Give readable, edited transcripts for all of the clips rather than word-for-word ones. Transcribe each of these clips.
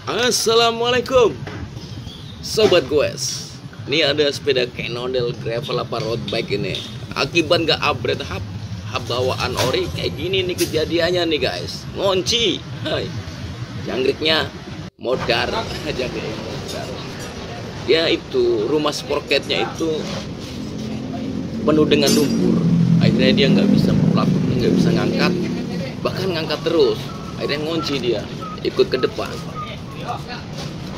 Assalamualaikum Sobat Goes. Ini ada sepeda Cannondale gravel apa road bike ini. Akibat gak upgrade hub bawaan ori kayak gini nih kejadiannya nih guys. Ngunci. Hai. Jangkriknya modar. Jangkriknya modar. Ya itu rumah sprocketnya itu penuh dengan lumpur. Akhirnya dia nggak bisa melakukan, nggak bisa ngangkat, bahkan ngangkat terus. Akhirnya ngunci dia, ikut ke depan.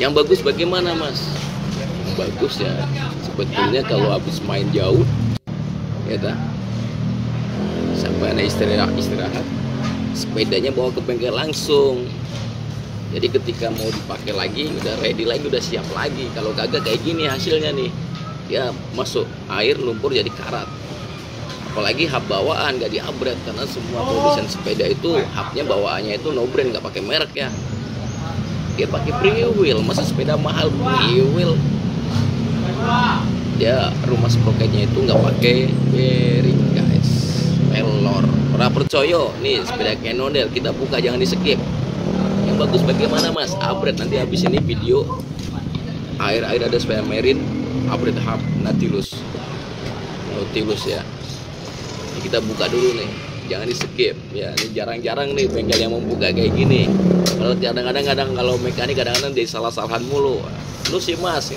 Yang bagus bagaimana mas? Yang bagus ya sebetulnya kalau habis main jauh ya dah, sampai ada istirahat, sepedanya bawa ke bengkel langsung. Jadi ketika mau dipakai lagi udah ready lagi, udah siap lagi. Kalau kagak kayak gini hasilnya nih, ya masuk air lumpur jadi karat. Apalagi hub bawaan gak di-upgrade, karena semua produsen sepeda itu hubnya bawaannya itu no brand, gak pakai merek ya. Dia pakai freewheel, masa sepeda mahal freewheel. Dia rumah sprocketnya itu nggak pakai bearing guys, pelor. Ora percaya nih sepeda Cannondale, kita buka jangan di skip. Yang bagus bagaimana mas? Upgrade nanti habis ini video. Air ada sepeda Merin, upgrade hub Nautilus ya. Ini kita buka dulu nih, jangan di skip ya. Ini jarang-jarang nih bengkel yang membuka kayak gini. Kalau kadang-kadang kalau mekanik kadang-kadang dia salah-salahan mulu. Lu sih mas,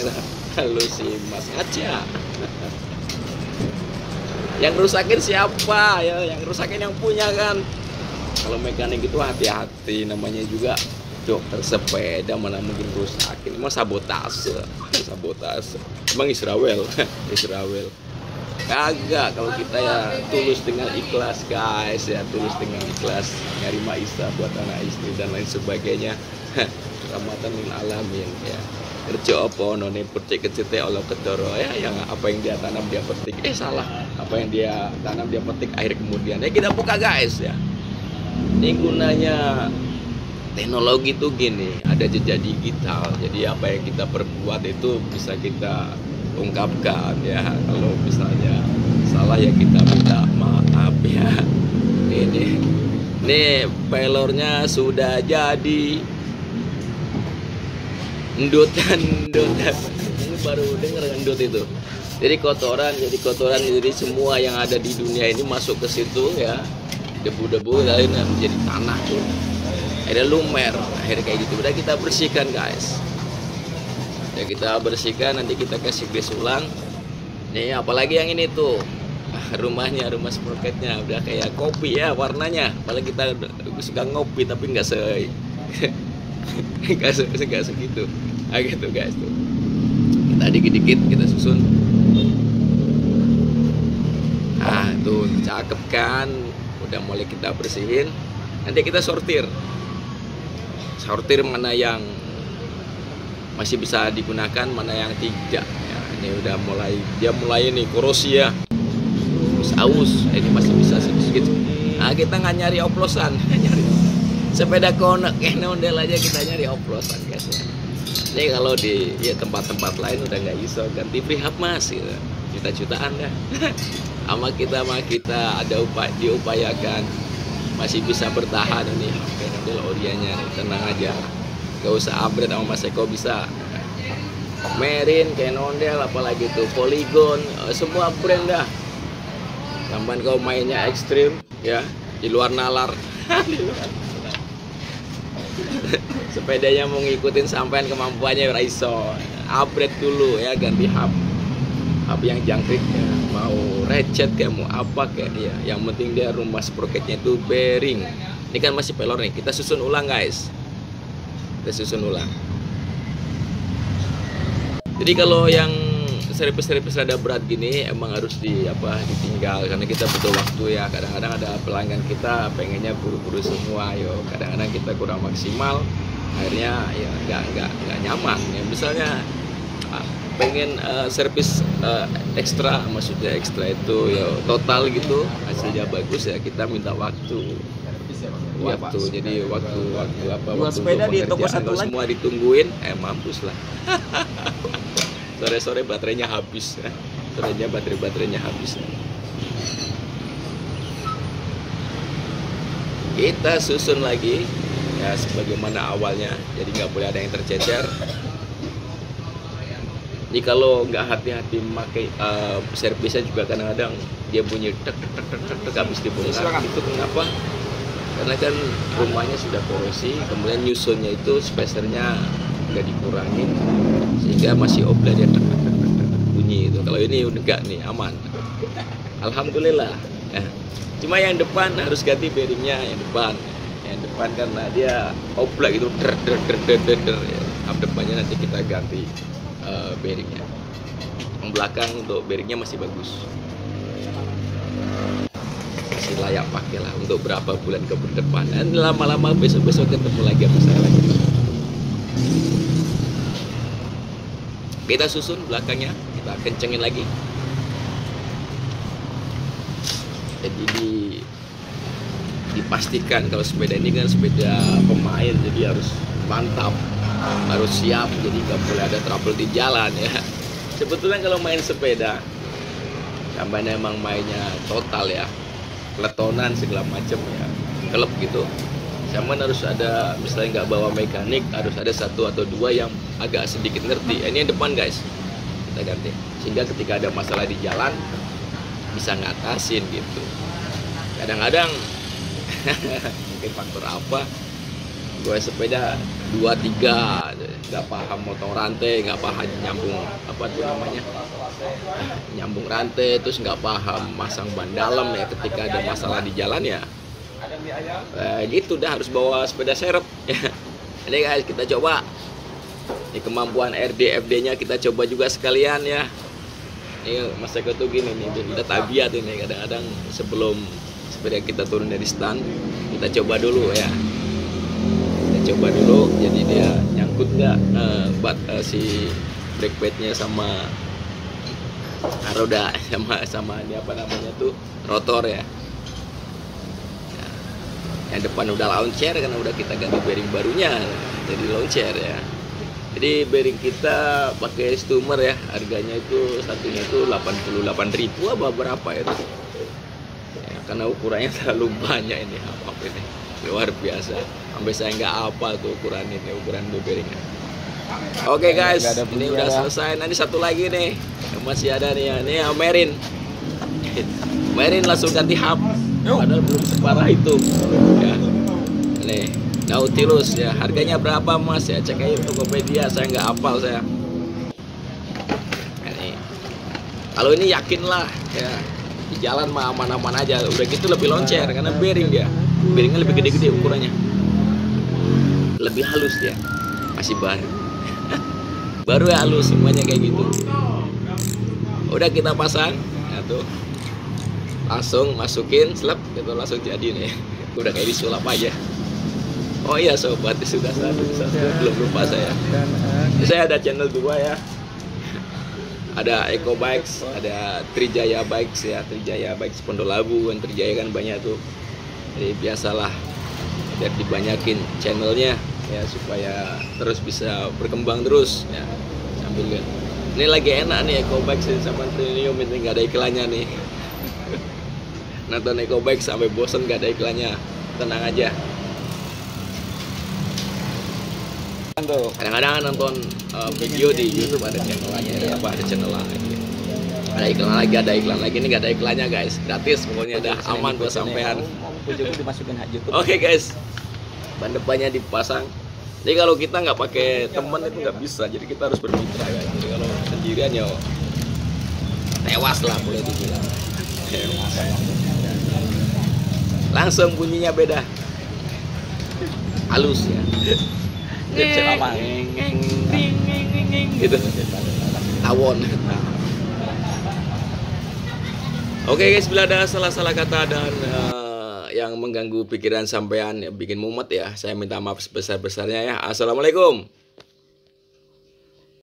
lu sih mas ngaca. Yang rusakin siapa ya? Yang rusakin yang punya kan. Kalau mekanik itu hati-hati, namanya juga dokter sepeda, mana mungkin rusakin. Emang sabotase. Emang Israel. Kagak, kalau kita ya tulus dengan ikhlas guys ya, tulus dengan ikhlas nyari maisa buat anak istri dan lain sebagainya. Rahmatan lil alamin ya. Kerja apa none percik kecete Allah kedoro ya, yang apa yang dia tanam dia petik. Salah. Apa yang dia tanam dia petik akhir kemudian. Ya kita buka guys ya. Ini gunanya teknologi tuh gini, ada jejak digital. Jadi apa yang kita perbuat itu bisa kita ungkapkan ya. Kalau misalnya salah ya kita minta maaf ya. Ini pelornya sudah jadi. Endut ini baru denger endut itu. Jadi kotoran, jadi semua yang ada di dunia ini masuk ke situ ya. Debu-debu lain menjadi tanah tuh. Akhirnya lumer, akhirnya kayak gitu. Udah kita bersihkan guys. Ya kita bersihkan, nanti kita kasih grease ulang. Nih apalagi yang ini tuh rumah sprocketnya udah kayak kopi ya warnanya. Apalagi kita suka ngopi tapi nggak segitu. Gitu guys tuh. Kita dikit-dikit kita susun. Nah tuh cakep kan. Udah mulai kita bersihin. Nanti kita sortir mana yang masih bisa digunakan, mana yang tidak ya. Ini udah mulai ini korosi ya, aus ini masih bisa sedikit. Nah kita nggak nyari oplosan. Nyari sepeda Cannondale aja kita nyari oplosan guys ya. Ini kalau di ya, tempat-tempat lain udah nggak iso ganti free hub mas gitu. Juta-jutaan dah. Sama kita ada diupayakan masih bisa bertahan ini Cannondale orianya, tenang aja. Gak usah upgrade sama Mas Eko, bisa Merin, Cannondale, apalagi tuh Polygon, semua brand dah. Sampai kau mainnya ekstrim ya, di luar nalar. Sepedanya mau ngikutin sampean kemampuannya raiso. Upgrade dulu ya, ganti hub yang jangkrik ya. Mau recet kayak mau apa kayak ya. Yang penting dia rumah sprocketnya itu bearing. Ini kan masih pelor nih, kita susun ulang guys. Jadi kalau yang servis rada berat gini emang harus ditinggal karena kita butuh waktu ya. Kadang-kadang ada pelanggan kita pengennya buru-buru semua yo. Kadang-kadang kita kurang maksimal, akhirnya ya nggak nyaman ya. Misalnya pengen servis ekstra, maksudnya ekstra itu ya total gitu hasilnya bagus ya, kita minta waktu. Jadi waktu sepeda di toko satu lagi semua ditungguin mampus lah. Sore-sore baterainya habis. Baterainya habis. Kita susun lagi ya sebagaimana awalnya, jadi nggak boleh ada yang tercecer. Ini kalau nggak hati-hati memakai servisnya juga kadang-kadang dia bunyi tek tek tek tek tek habis dibongkar. Itu kenapa? Karena kan rumahnya sudah korosi, kemudian nyusunnya itu spacernya nggak dikurangin sehingga masih oblah dia tek tek tek tek bunyi itu. Kalau ini udah enggak nih, aman. Alhamdulillah. Ya. Cuma yang depan harus ganti bearingnya yang depan. Yang depan karena dia oblak itu der der der der der, der. Yang depannya nanti kita ganti bearingnya. Yang belakang untuk bearingnya masih bagus. Masih layak pakai lah untuk berapa bulan ke depan. Dan lama-lama besok-besok ketemu lagi sama saya lagi. Kita susun belakangnya, kita kencengin lagi. Jadi dipastikan kalau sepeda ini kan sepeda pemain, jadi harus mantap, harus siap, jadi nggak boleh ada trouble di jalan ya. Sebetulnya kalau main sepeda, sampai emang mainnya total ya, peletonan segala macam ya, klub gitu. Zaman harus ada, misalnya nggak bawa mekanik, harus ada satu atau dua yang agak sedikit ngerti. Ini yang depan guys, kita ganti. Sehingga ketika ada masalah di jalan, bisa ngatasin gitu. Kadang-kadang mungkin faktor apa, gue sepeda 2-3 nggak paham motong rantai, nggak paham nyambung apa tuh namanya, nyambung rantai, terus nggak paham masang ban dalam ya. Ketika ada masalah di jalan ya gitu dah, harus bawa sepeda serep. Ini guys, kita coba ini kemampuan RD-FD nya kita coba juga sekalian ya. Ini Mas Eko tuh gini nih, kita tabiat ini kadang-kadang sebelum sepeda kita turun dari stand, kita coba dulu ya. Kita coba dulu, jadi dia nyangkut nggak si brake padnya sama roda sama ini apa namanya tuh rotor ya. Yang depan udah launcher karena udah kita ganti bearing barunya, jadi launcher ya. Jadi bearing kita pakai Stumer ya, harganya itu satunya itu 88.000 apa berapa ya, ya karena ukurannya terlalu banyak ini, apa ini luar biasa, sampai saya nggak hafal tuh ukuran ini, ukuran bearingnya. Oke guys, ini udah selesai. Nanti satu lagi nih masih ada nih ya, ini ya Merin langsung ganti hub, padahal belum separah itu ya. Nih Nautilus ya, harganya berapa mas ya, cek aja Tokopedia, saya nggak hafal saya. Ini kalau ini yakin lah ya, di jalan mah aman-aman aja. Udah gitu lebih loncer karena bearing dia, bearingnya lebih gede-gede ukurannya, lebih halus dia, masih baru baru ya, halus semuanya kayak gitu. Udah kita pasang ya tuh, langsung masukin slap gitu, langsung jadi nih, udah kayak disulap aja. Oh iya sobat, sudah satu belum lupa saya. Saya ada channel 2 ya. Ada Eco Bikes, ada Trijaya Bikes ya, Trijaya Bikes Pondolabu, kan Trijaya kan banyak tuh. Jadi biasalah biar dibanyakin channelnya ya, supaya terus bisa berkembang terus ya. Sambil kan. Ini lagi enak nih Eco Bikes sama Trinium, ini nggak ada iklannya nih. Nonton Eco Bikes sampai bosen nggak ada iklannya, tenang aja. Kadang-kadang nonton video di YouTube ada channelnya, apa ada channel lagi, ada iklan lagi, ini nggak ada iklannya guys, gratis pokoknya, dah aman buat sampean. Oke guys, ban depannya dipasang. Jadi kalau kita nggak pakai teman itu nggak bisa, jadi kita harus bermitra guys. Jadi kalau sendirian ya tewas lah boleh dibilang. Langsung bunyinya beda, halus ya. Gitu, tawon. Oke guys, bila ada salah-salah kata dan yang mengganggu pikiran sampean, bikin mumet ya, saya minta maaf sebesar-besarnya ya. Assalamualaikum.